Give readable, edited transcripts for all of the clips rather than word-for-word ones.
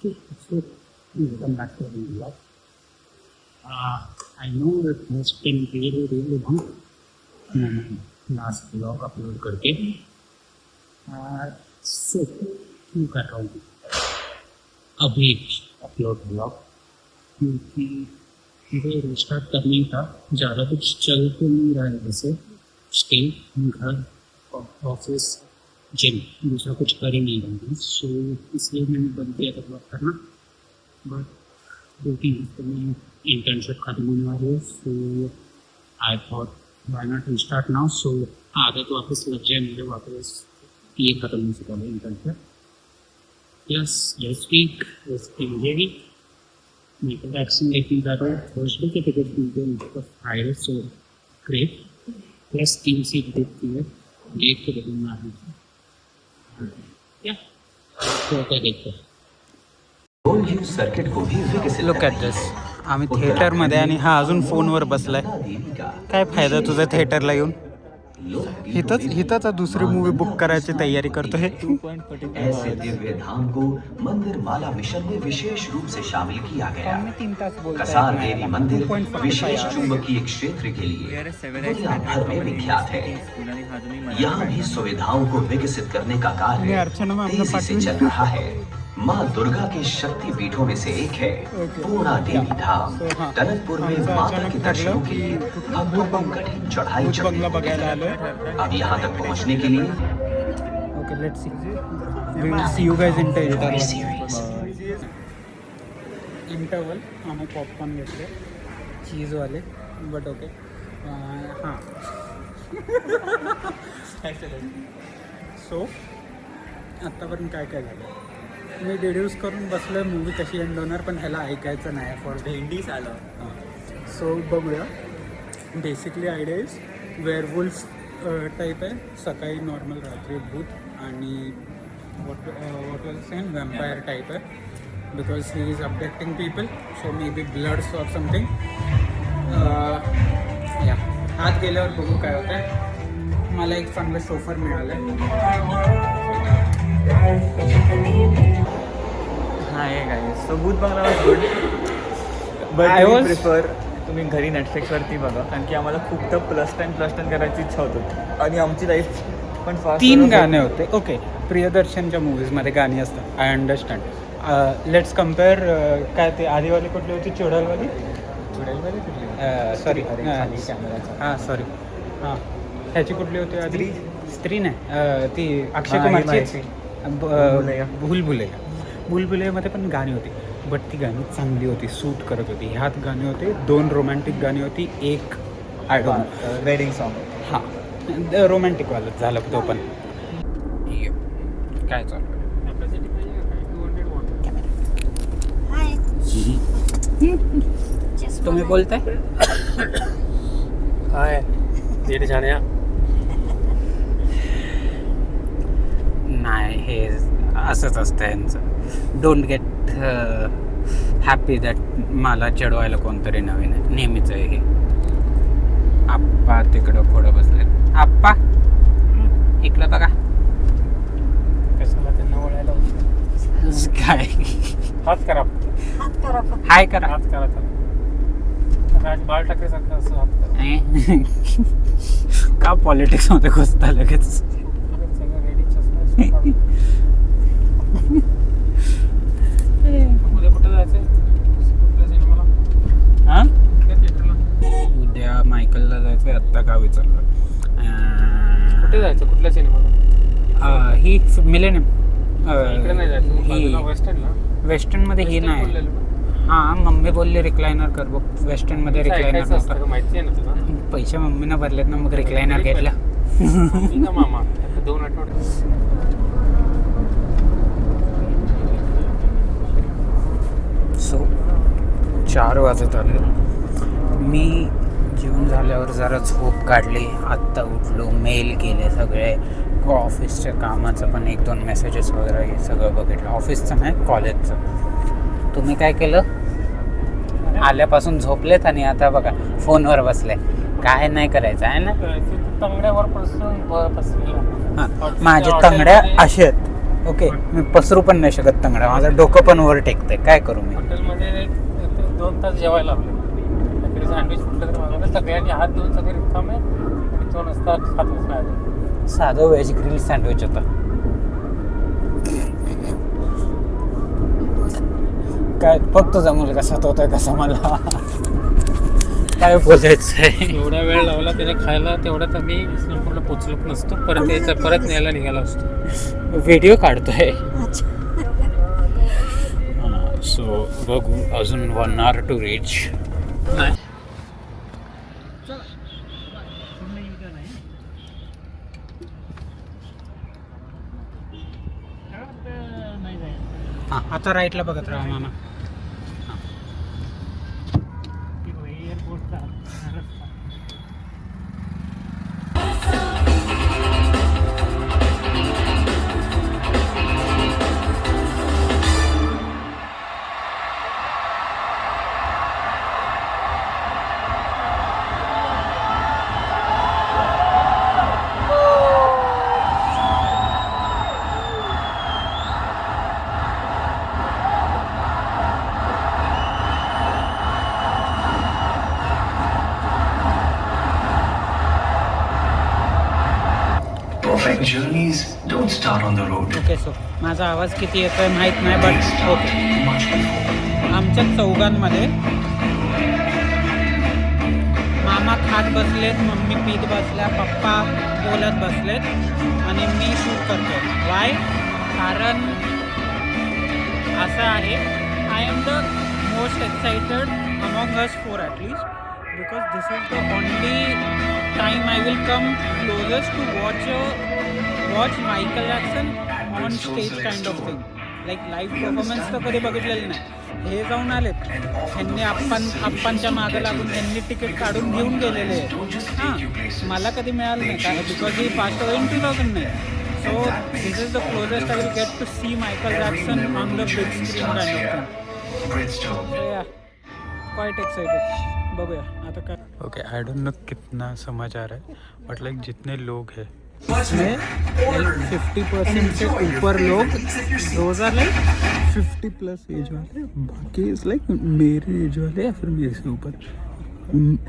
So, welcome back to the vlog. I know it has been really long. Last vlog upload करके. So, क्यों कर रहा हूँ अभी अपलोड vlog? क्योंकि मुझे रिस्टार्ट करनी था. ज़्यादा कुछ चल तो नहीं रहा है वैसे. स्टे घर ऑफिस जिम दूसरा कुछ कर ही नहीं रहा हूँ. सो इसलिए मैंने बंद किया था ब्लॉग करना. बट 2-3 हफ्ते में इंटर्नशिप खत्म होने वाली है. सो आई थॉट व्हाई नॉट रिस्टार्ट नाउ. सो आगे तो वापस लग जाए मुझे वापस ये खत्म होने से पहले internship. Yes this week is injury makeup vaccine लेकिन थर्सडे के टिकट मिलते Friday. So great. Plus 3 seat देखती है देख के देखूंगा. Look at this. आम्ही थिएटरमध्ये आणि हा अजून फोनवर बसलाय. काय फायदा तुझा थिएटरला येऊन? हिथंच दुसरी मूवी बुक करायची तयारी करतो हे. ऐसे दिव्य धाम को मंदिर माला मिशन में विशेष रूप से शामिल किया गया. कसार देवी मंदिर विशेष चुंबकीय क्षेत्र के लिए दुनिया भर में विख्यात है. यहाँ भी सुविधाओं को विकसित करने का कार्य तेजी से चल रहा है. माँ दुर्गा के शक्ति पीठों में से एक है पूर्णा देवी धाम. टनकपुर में माता के दर्शनों के लिए भक्तों को कठिन चढ़ाई चढ़नी होती है. अब यहाँ तक पहुँचने के लिए okay let's see. We will see you guys in interval. आम्ही पॉपकॉर्न घेतले चीजवाले. बट ओके हां. सो आत्तापर्यंत काय काय झालं मी डिड्यूस करून बसलं मूवी कशी एंड होणार. पण ह्याला ऐकायचं नाही फॉर भेंडीस आलं. सो बघूया. Basically idea is werewolf type आहे. सकाळी नॉर्मल रात्री भूत आणि what was same vampire type आहे. Because he is abducting people. So may be bloods or something. या आत गेल्यावर बघू काय होतं आहे. मला एक चांगलं शोफर मिळालं आहे. Hi guys. सो भूत बंगला was good but I prefer तुम्ही घरी नेटफ्लिक्सवरती बघा. कारण की आम्हाला खूप तर प्लस टाईम करायची इच्छा होत होती आणि आमची लाईफ पण फास्ट. 3 गाणे होते. ओके प्रियदर्शनच्या मूवीजमध्ये गाणी असतात. I understand. Let's compare. काय ते आधीवाली कुठली होती? चुडालवाली सॉरी हां सॉरी हां ह्याची कुठली होती आधी? स्त्री नाही ती अक्षय कुमारची भूलभुलैयामध्ये पण गाणी होती. बट ती गाणी चांगली होती. सूट करत होती. ह्यात गाणी होते 2 रोमॅन्टिक गाणी होती. एक वेडिंग सॉन्ग. हां रोमॅन्टिकवालं झालं तो पण. काय चालू तुम्ही बोलताय? हाय दीड जाण्या. नाही हे असंच असतं यांचं. डोंट गेट हॅपी दॅट मला चिडवायला कोणतरी नवीन आहे. नेहमीच आहे हे. आप्पा तिकडं पुढं बसले. आप्पा इकडं बघा. कशाला त्यांना वळायला काय हात करा. हाय करा. हात करा त्याला. बाळ ठाकरेसारखं असं हात करा. का पॉलिटिक्समध्ये घुसता लगेच? सगळं रेडी. चष्मा उद्या कुठं जायचंय? कुठल्या सिनेमाला? हां कुठल्या थिएटरला? उद्या मायकलला जायचं आहे. आत्ता गावी चाललं. कुठे जायचं? कुठल्या सिनेमाला? ही मिलेनियम. इकडे नाही जायचं. वेस्टर्नला. वेस्टर्नमध्ये ही नाही. हां मम्मी बोलली रिक्लायनर कर बघ. वेस्टर्नमध्ये रिक्लायनर नव्हतं. माहिती आहे ना तुला? पैसे मम्मीनं भरलेत ना मग रिक्लायनर घेतला. मामा 2 आठवडे. सो 4 वाजत आले. मी जेवण झाल्यावर जरा झोप काढली. आत्ता उठलो. मेल केले सगळे. ऑफिसच्या कामाचं पण 1-2 मेसेजेस वगैरे हे सगळं बघितलं. ऑफिसचं नाही कॉलेजचं. तुम्ही काय केलं? आल्यापासून झोपलेत आणि आता बघा फोनवर बसले. काय नाही करायचं आहे ना. तंगड्यावर बसून बसलेला. माझ्या तंगड्या अशा आहेत. ओके मी पसरू पण नाही शकत तंगडा, माझं डोकं पण वर टेकतंय, काय करू मी? हॉटेलमध्ये 2 तास जेवायला लागले. काहीतरी सँडविच म्हटलं तर मागवलं, सगळ्यांनी हात धुवून सगळे रिकामे आणि 2 वाजता 7 वाजता आले. साधं व्हेज ग्रिल सँडविच होता. काय बघ तुझा मुलगा सतवतोय कसा मला. काय बोलायचंय. एवढा वेळ लावला त्याने खायला, तेवढ्यात आम्ही इस्लामपूरला पोचलोच नसतो. परत यायचा, परत न्यायला निघाला असतो. व्हिडिओ काढतोय. सो बघू, अजून 1 hour टू रीच. नाही हां, आता राईटला बघत राहा मामा. Perfect journeys don't start on the road. Okay, so माझा आवाज किती येतोय माहीत नाही, बट ओके. Much before. आमच्या चौघांमध्ये मामा खात बसलेत, मम्मी पीत बसल्या, पप्पा बोलत बसलेत आणि मी शूट करतो. वाय? कारण असं आहे, I am the most excited among us 4 at least, because this is the only time I will come closest to watch Michael Jackson on stage kind of thing. Like live performance तर कधी बघितलेलं नाही. हे जाऊन आलेत, ह्यांनी आप्पांच्या मागं लागून ह्यांनी तिकीट काढून घेऊन गेलेले आहेत. हां, मला कधी मिळालं नाही काय, because he passed away in 2009. So this is the closest I will get to see Michael Jackson on the big screen kind of thing. Quite excited. बघूया आता काय. ओके, आई डोंट नो कितना समझ आ रहा है, बट लाइक जितने लोग हैं उसमें 50% से ऊपर लोग, दोज आर लाइक 50+ एज वाले, बाकी इज लाइक मेरे एज वाले या फिर मेरे से ऊपर.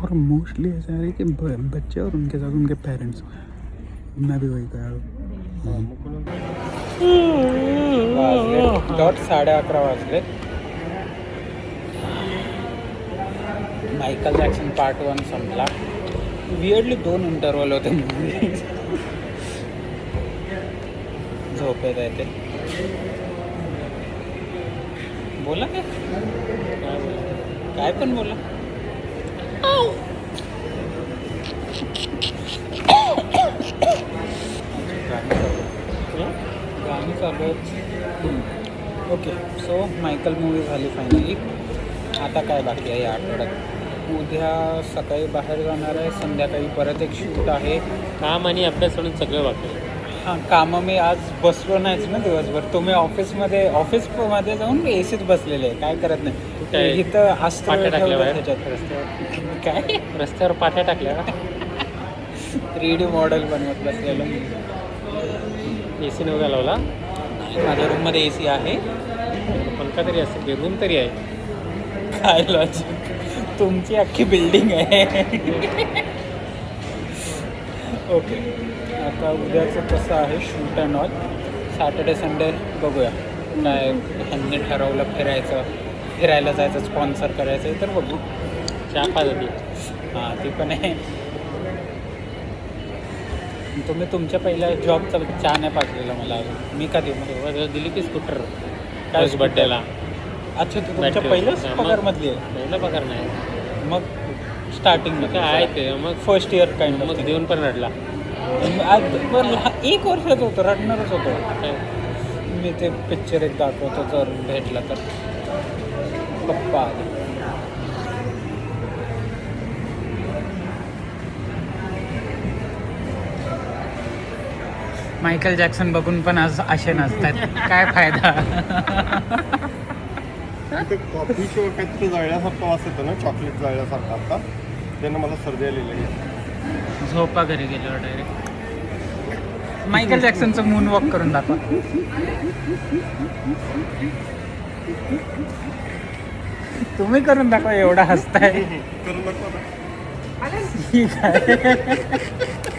और मोस्टली ऐसा है कि बच्चे और उनके साथ उनके पेरेंट्स. मैं भी वही कर रहा हूँ. डॉट 11:30 वाजले. मायकल जॅक्सन पार्ट 1 संपला. वियर्डली 2 इंटरवल होते. झोप येत आहे ते. बोला काय पण बोला. गाणी चालू आहेत. ओके, सो मायकल मूवी झाली फायनली. आता काय बाकी आहे या आठवड्यात? उद्या सकाळी बाहेर जाणार आहे, संध्याकाळी परत एक शूट आहे. काम आणि अभ्यास सोडून सगळं बाकी. हां, कामं मी आज बसलो नाहीच ना दिवसभर. तुम्ही ऑफिसमध्ये जाऊन एसीत बसलेले आहे, काय करत नाही. इथं पाट्या टाकल्या ह्याच्यात काय रस्त्यावर पाट्या टाकल्या का? 3D मॉडेल बनवत बसलेलं. AC नव्हता लावला. माझ्या रूममध्ये AC आहे. पंखा तरी असेल, बेगून तरी आहे. काय लॉजिक, तुमची अख्खी बिल्डिंग आहे. ओके, आता उद्याचं कसं आहे shoot and all. Saturday Sunday बघूया काय ह्यांनी ठरवलं. फिरायला जायचं, स्पॉन्सर करायचं आहे तर बघू. चहा पाजली. हां, ती पण आहे. तुम्ही तुमच्या पहिल्या जॉबचा चहा नाही पाजलेला मला. मी कधी दिली की स्कूटर काय बड्डेला. अच्छा, तू तुमच्या पहिल्याच पगारमधली आहे? पहिला पगार नाही, मग स्टार्टिंग काय आहे ते. मग फर्स्ट इयर काइंड मग देऊन पण रडला. आज 1 वर्षाचं होतं, रडणारच होतं. मी ते पिक्चर एक दाखवतो जर भेटला तर. पप्पा आले. मायकल जॅक्सन बघून पण आज असे नसतात, काय फायदा. ते कॉफी शो काहीतरी जळल्यासारखं वास येतो ना, चॉकलेट जळल्यासारखं. आता त्यानं मला सर्दी आलेली आहे. झोपा घरी गेल्यावर डायरेक्ट. मायकल जॅक्सनचं मून वॉक करून दाखवा. तुम्ही करून दाखवा, एवढा हसताय. करून दाखवा ना. ठीक आहे.